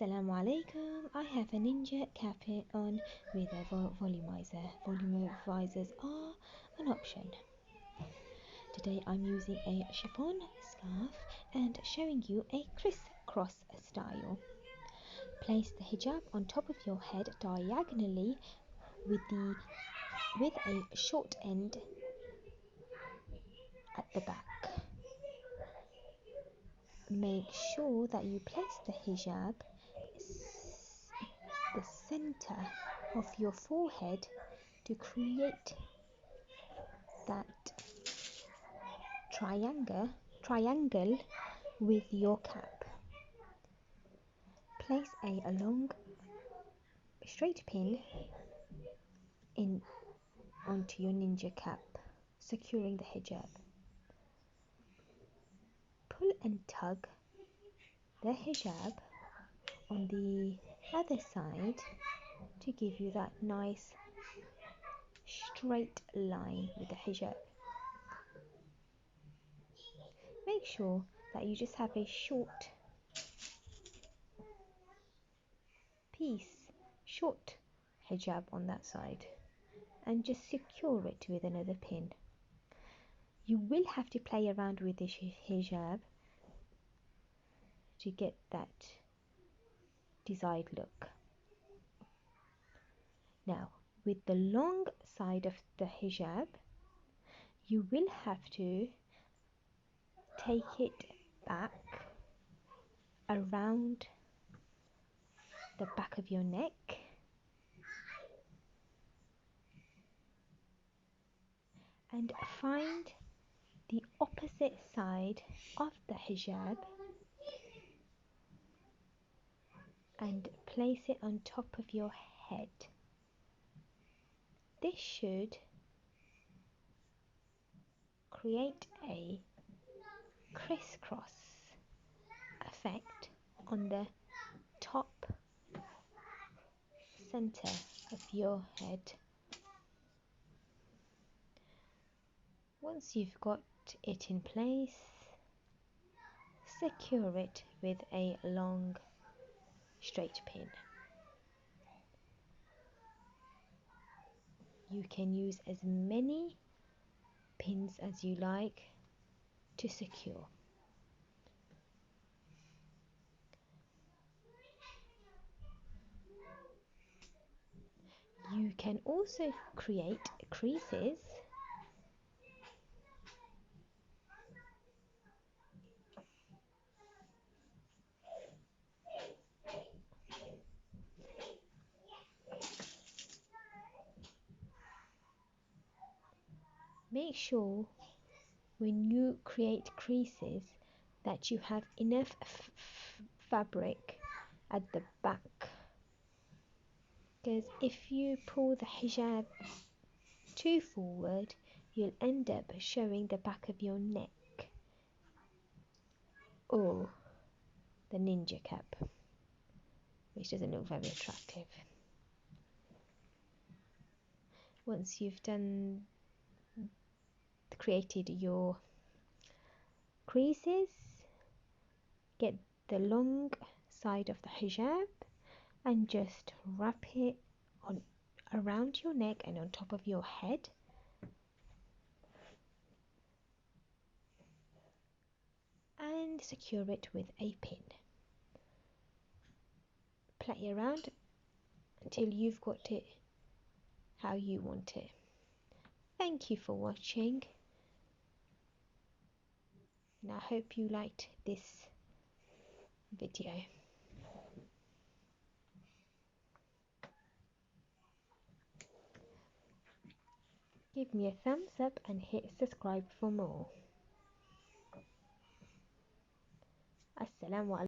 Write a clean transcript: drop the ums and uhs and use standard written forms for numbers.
Assalamu alaikum. I have a ninja cap on with a volumizer. Volumizers are an option. Today I'm using a chiffon scarf and showing you a crisscross style. Place the hijab on top of your head diagonally with a short end at the back. Make sure that you place the hijab the center of your forehead to create that triangle with your cap. Place a long straight pin onto your ninja cap, securing the hijab. Pull and tug the hijab on the other side to give you that nice straight line with the hijab. Make sure that you just have a short hijab on that side and just secure it with another pin. You will have to play around with the hijab to get that desired look. Now, with the long side of the hijab, you will have to take it back around the back of your neck and find the opposite side of the hijab and place it on top of your head. This should create a crisscross effect on the top center of your head. Once you've got it in place, secure it with a long straight pin. You can use as many pins as you like to secure. You can also create creases Make sure when you create creases that you have enough fabric at the back, because if you pull the hijab too forward, you'll end up showing the back of your neck or the ninja cap, which doesn't look very attractive. Once you've created your creases, get the long side of the hijab and just wrap it around your neck and on top of your head. And secure it with a pin. Play around until you've got it how you want it. Thank you for watching, and I hope you liked this video. Give me a thumbs up and hit subscribe for more. Assalamu alaikum.